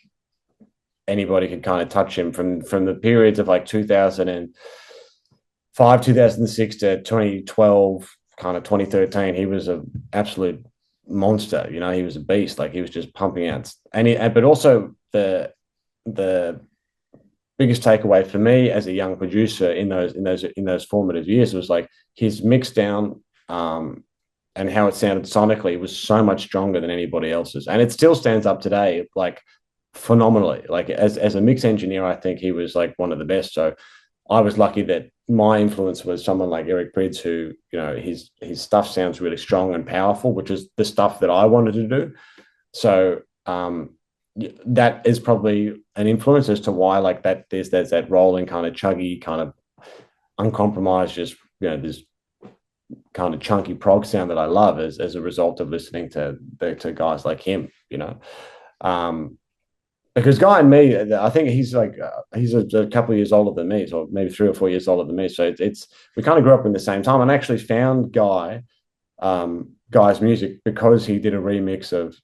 anybody could kind of touch him from the periods of like 2005, 2006 to 2012, kind of 2013. He was an absolute monster. You know, he was a beast. Like he was just pumping out, but also the biggest takeaway for me as a young producer in those formative years was like his mix down, and how it sounded sonically was so much stronger than anybody else's, and it still stands up today like phenomenally. Like as a mix engineer, I think he was like one of the best. So I was lucky that my influence was someone like Eric Prydz, who, you know, his stuff sounds really strong and powerful, which is the stuff that I wanted to do. So that is probably an influence as to why like that there's that rolling kind of chuggy kind of uncompromised, just, you know, this kind of chunky prog sound that I love as a result of listening to guys like him, you know. Um, because Guy and me, I think he's like he's a couple of years older than me, so maybe 3 or 4 years older than me. So it's we kind of grew up in the same time, and I actually found Guy's music because he did a remix of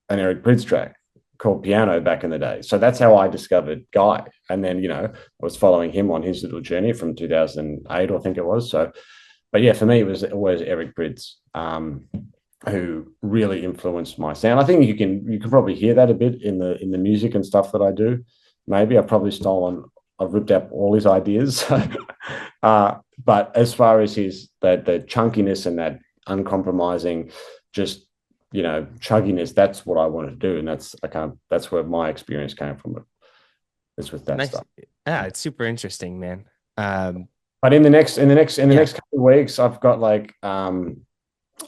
an Eric Prydz track called Piano back in the day. So that's how I discovered Guy, and then, you know, I was following him on his little journey from 2008, I think it was. So, but yeah, for me it was always Eric Prydz. Who really influenced my sound. I think you can probably hear that a bit in the music and stuff that I do. Maybe I've ripped out all his ideas. But as far as his the chunkiness and that uncompromising, just, you know, chugginess, that's what I wanted to do, and that's where my experience came from. It's with that Nice. stuff. Yeah, it's super interesting, man. Um, But in the yeah. next couple of weeks, I've got like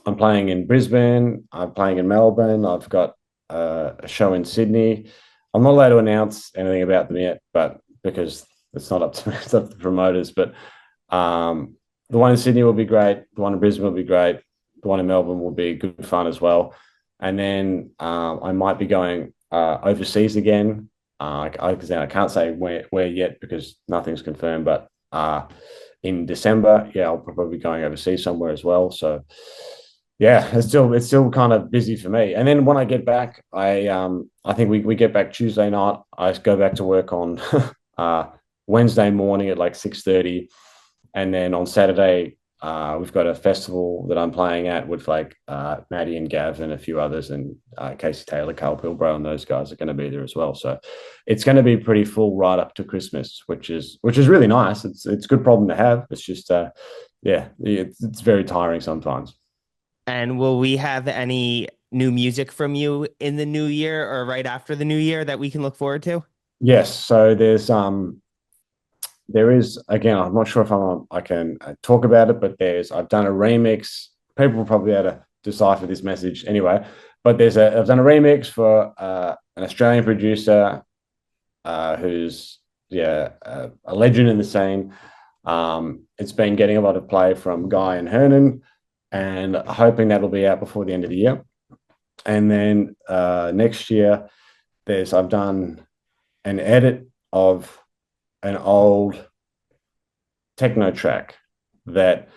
I'm playing in Brisbane. I'm playing in Melbourne. I've got a show in Sydney. I'm not allowed to announce anything about them yet, but because it's not up to me, it's up to the promoters. But the one in Sydney will be great. The one in Brisbane will be great. The one in Melbourne will be good fun as well. And then I might be going overseas again. I can't say where yet because nothing's confirmed. But in December, yeah, I'll probably be going overseas somewhere as well. So yeah, it's still kind of busy for me. And then when I get back, I think we get back Tuesday night. I go back to work on uh, Wednesday morning at like 6:30, and then on Saturday we've got a festival that I'm playing at with like Maddie and Gav and a few others, and Casey Taylor, Carl Pilbro, and those guys are going to be there as well. So it's going to be pretty full right up to Christmas, which is really nice. It's a good problem to have. It's just yeah, it's very tiring sometimes. And will we have any new music from you in the new year or right after the new year that we can look forward to? Yes, so there is, again, I'm not sure if I can talk about it, but I've done a remix. People will probably be able to decipher this message anyway, but I've done a remix for an Australian producer who's, yeah, a legend in the scene. It's been getting a lot of play from Guy and Hernan, and hoping that'll be out before the end of the year. And then next year, I've done an edit of an old techno track that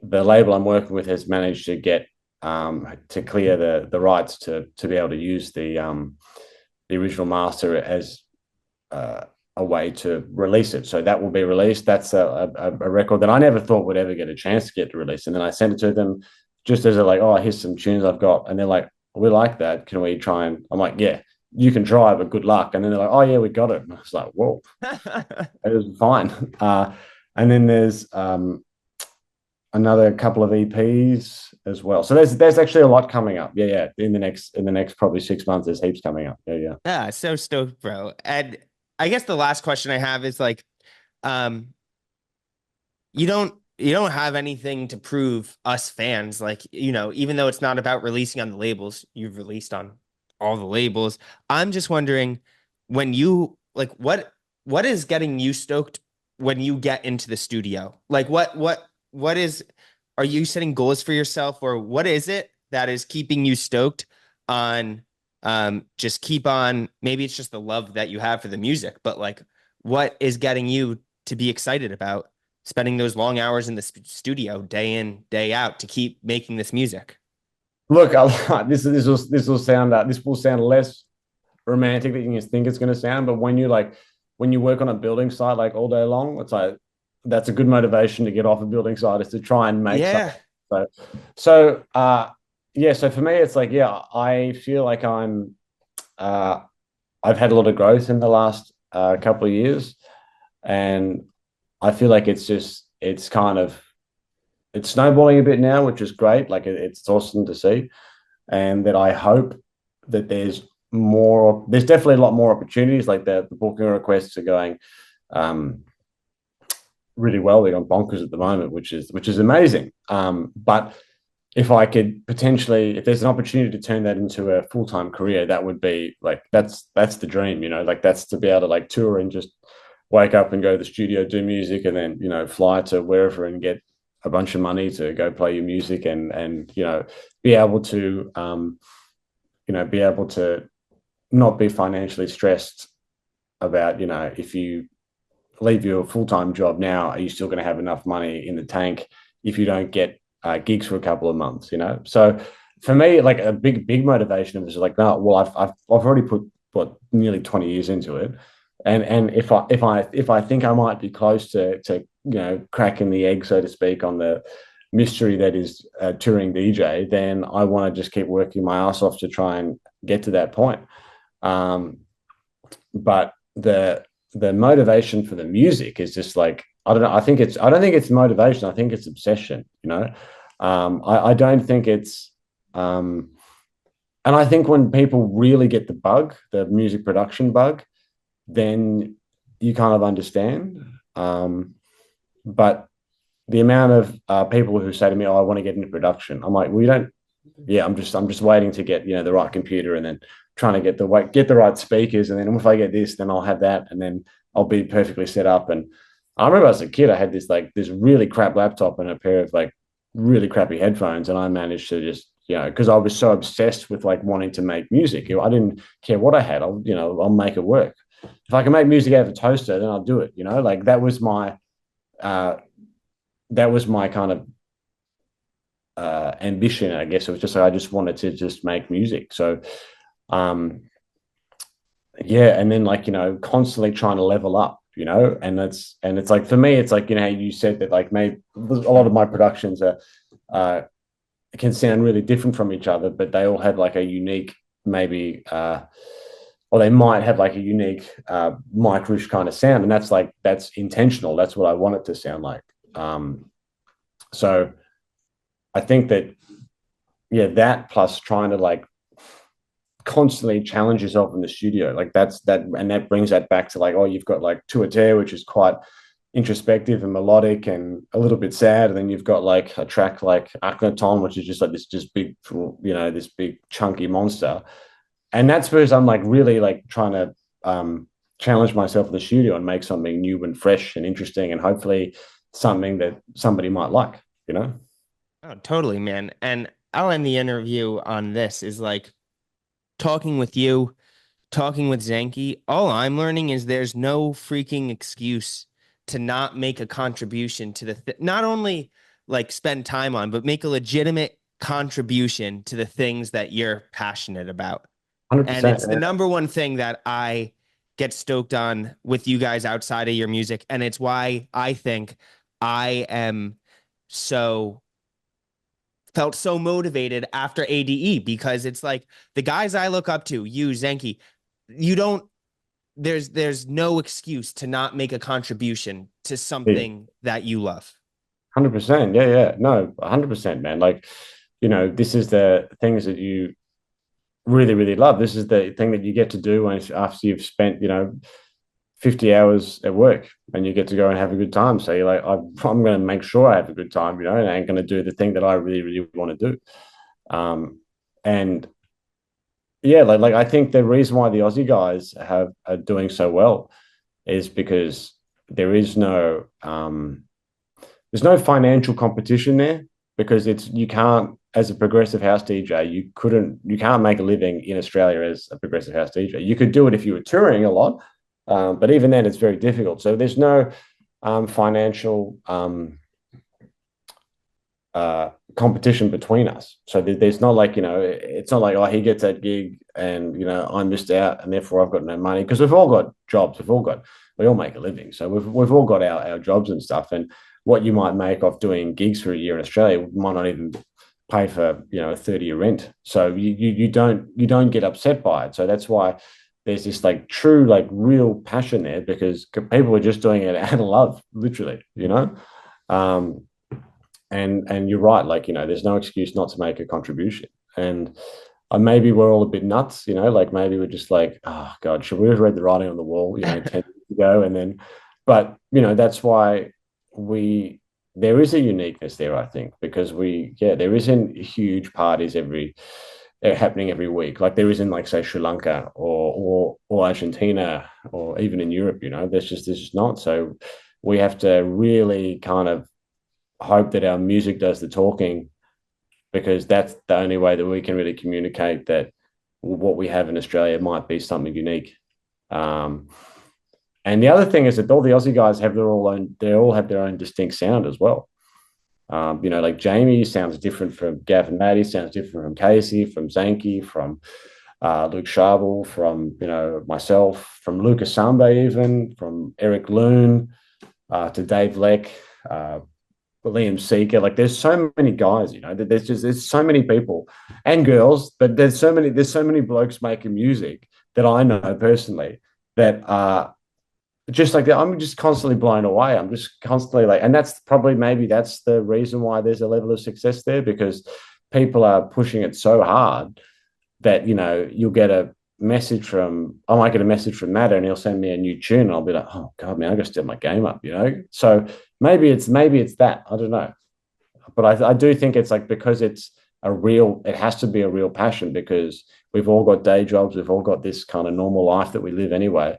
the label I'm working with has managed to get to clear the rights to be able to use the original master as a way to release it. So that will be released. That's a record that I never thought would ever get a chance to get released. And then I sent it to them just as like, oh, here's some tunes I've got. And they're like, we like that. Can we try? And I'm like, yeah, you can try, but good luck. And then they're like, oh, yeah, we got it. And I was like, whoa, it was fine. And then there's another couple of EPs as well. So there's actually a lot coming up. Yeah, yeah. In the next probably 6 months, there's heaps coming up. Yeah, yeah. Yeah, so stoked, bro. And I guess the last question I have is like, um, you don't have anything to prove us fans, like, even though it's not about releasing on the labels, you've released on all the labels. I'm just wondering when you like what is getting you stoked when you get into the studio? Like what is are you setting goals for yourself, or what is it that is keeping you stoked on Just keep on. Maybe it's just the love that you have for the music, but like, what is getting you to be excited about spending those long hours in the studio day in, day out to keep making this music? Look, this will sound less romantic than you think it's going to sound, but when you work on a building site like all day long, it's like that's a good motivation to get off a building site is to try and make something. Yeah. So, so yeah. So for me, it's like yeah, I feel like uh, I've had a lot of growth in the last couple of years, and I feel like it's kind of it's snowballing a bit now, which is great. Like it's awesome to see, and that I hope that there's definitely a lot more opportunities. Like the booking requests are going really well. They're on bonkers at the moment, which is amazing. But if I could potentially, if there's an opportunity to turn that into a full time career, that would be like that's the dream, you know. Like that's to be able to like tour and just wake up and go to the studio, do music, and then fly to wherever and get a bunch of money to go play your music and be able to be able to not be financially stressed about if you leave your full-time job now, are you still going to have enough money in the tank if you don't get gigs for a couple of months. So for me, like a big motivation was like, no, well, I've already put what nearly 20 years into it, and if I think I might be close to cracking the egg, so to speak, on the mystery that is touring DJ, then I want to just keep working my ass off to try and get to that point. Um, but the motivation for the music is just like I don't know. I don't think it's motivation. I think it's obsession. I don't think it's and I think when people really get the bug, the music production bug, then you kind of understand. But the amount of people who say to me, "Oh, I want to get into production," I'm like, "Well, you don't." Yeah, I'm just waiting to get the right computer and then trying to get the right speakers, and then if I get this, then I'll have that, and then I'll be perfectly set up. And I remember as a kid, I had this really crap laptop and a pair of like really crappy headphones, and I managed to just because I was so obsessed with like wanting to make music, I didn't care what I had. I'll make it work. If I can make music out of a toaster, then I'll do it. Like uh, that was my kind of ambition, I guess. It was just like I just wanted to just make music. So um yeah, and then like constantly trying to level up, and it's like for me, it's like you said that like maybe a lot of my productions are uh can sound really different from each other, but they all have like a unique maybe or they might have like a unique Mike Rish kind of sound, and that's intentional. That's what I want it to sound like. So I think that yeah, that plus trying to like constantly challenge yourself in the studio, like and that brings that back to like, oh, you've got like Tu Attair, which is quite introspective and melodic and a little bit sad, and then you've got like a track like Akhenaton, which is just like this just big this big chunky monster. And that's because I'm like really like trying to challenge myself in the studio and make something new and fresh and interesting, and hopefully something that somebody might like. Oh, totally, man. And I'll end the interview on this is like talking with you, talking with Zanky. All I'm learning is there's no freaking excuse to not make a contribution to not only like spend time on, but make a legitimate contribution to the things that you're passionate about. And 100%. it's the number one thing that I get stoked on with you guys outside of your music. And it's why I think I am so felt so motivated after ADE because it's like the guys I look up to, you, Zenki, you don't there's no excuse to not make a contribution to Yeah. something that you love. 100%. Yeah, yeah. No, 100%, man. Like, this is the things that you really, really love. This is the thing that you get to do after you've spent, 50 hours at work and you get to go and have a good time. So you're like, I'm going to make sure I have a good time, and I'm going to do the thing that I really, really want to do. And yeah, like I think the reason why the Aussie guys are doing so well is because there is no, there's no financial competition there because you can't as a progressive house DJ, you can't make a living in Australia as a progressive house DJ. You could do it if you were touring a lot, but even then, it's very difficult. So there's no financial competition between us. So there's not like, it's not like, oh, he gets that gig and, I missed out and therefore I've got no money, because we've all got jobs. We all make a living. So we've all got our jobs and stuff. And what you might make off doing gigs for a year in Australia might not even pay for, a 30-year rent. So you don't get upset by it. So that's why there's this like true, like real passion there, because people are just doing it out of love, literally. Um, and you're right, like, there's no excuse not to make a contribution. And maybe we're all a bit nuts, like maybe we're just like, oh God, should we have read the writing on the wall, 10 years ago? And then, but that's why there is a uniqueness there, I think, because there isn't huge parties happening every week, like there is in, like, say, Sri Lanka or Argentina, or even in Europe. There's just not. So we have to really kind of hope that our music does the talking, because that's the only way that we can really communicate that what we have in Australia might be something unique. Um, and the other thing is that all the Aussie guys they all have their own distinct sound as well. Like Jamie sounds different from Gav and Maddie, sounds different from Casey, from Zanky, from Luke Sharble, from myself, from Lucas Samba, even from Eric Loon, to Dave Leck, Liam Seeker. Like there's so many guys, there's so many people and girls, but there's so many blokes making music that I know personally that are just like that. I'm just constantly blown away. I'm just constantly like, and maybe that's the reason why there's a level of success there, because people are pushing it so hard that, I might get a message from Matt and he'll send me a new tune and I'll be like, oh God, man, I got to step my game up. So maybe it's that, I don't know. But I do think it's like, because it has to be a real passion, because we've all got day jobs. We've all got this kind of normal life that we live anyway,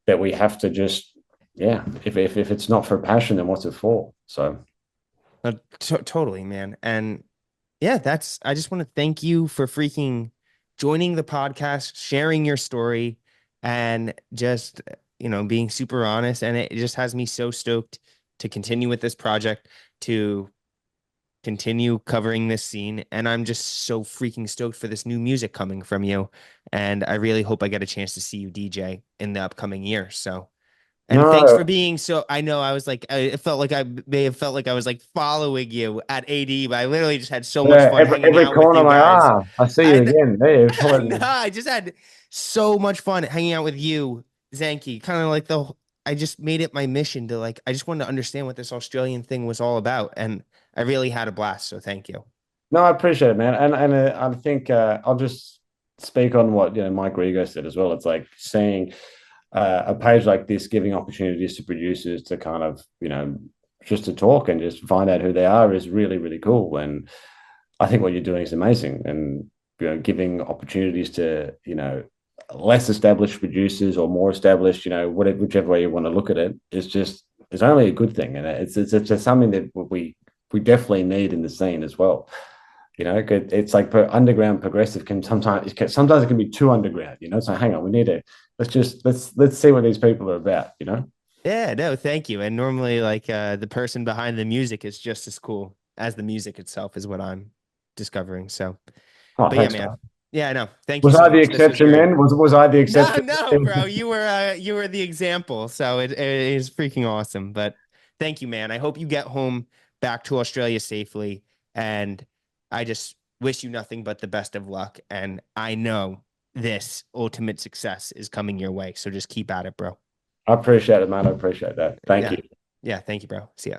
that we have to just, yeah, if it's not for passion, then what's it for? So Totally, man. And yeah, I just want to thank you for freaking joining the podcast, sharing your story, and just, being super honest. And it just has me so stoked to continue with this project, to continue covering this scene. And I'm just so freaking stoked for this new music coming from you. And I really hope I get a chance to see you DJ in the upcoming year. So, and thanks for no, being so. I know I was like, it felt like I may have felt like I was like following you at AD, but I literally just had so much fun hanging every out with corner you of my guys. I see you I again. There, no, I just had so much fun hanging out with you, Zanky. Kind of like I just made it my mission to like, I just wanted to understand what this Australian thing was all about, and I really had a blast. So thank you. No, I appreciate it, man. And I think I'll just speak on what Mike Rigo said as well. It's like seeing a page like this giving opportunities to producers to kind of just to talk and just find out who they are is really, really cool. And I think what you're doing is amazing. And giving opportunities to less established producers or more established, whichever way you want to look at it, it's only a good thing. And it's just something that we definitely need in the scene as well. It's like underground progressive can sometimes it can be too underground. So hang on, we need to let's see what these people are about. Yeah, no, thank you. And normally, like the person behind the music is just as cool as the music itself, is what I'm discovering. So, Oh, but yeah, thanks, man. man. Yeah, no, thank you Was so I the much. This was exception great. then? Was I the No, exception? no, bro. You were the example. So it is freaking awesome. But thank you, man. I hope you get home back to Australia safely. And I just wish you nothing but the best of luck. And I know this ultimate success is coming your way. So just keep at it, bro. I appreciate it, man. I appreciate that. Thank Yeah. you. Yeah. Thank you, bro. See ya.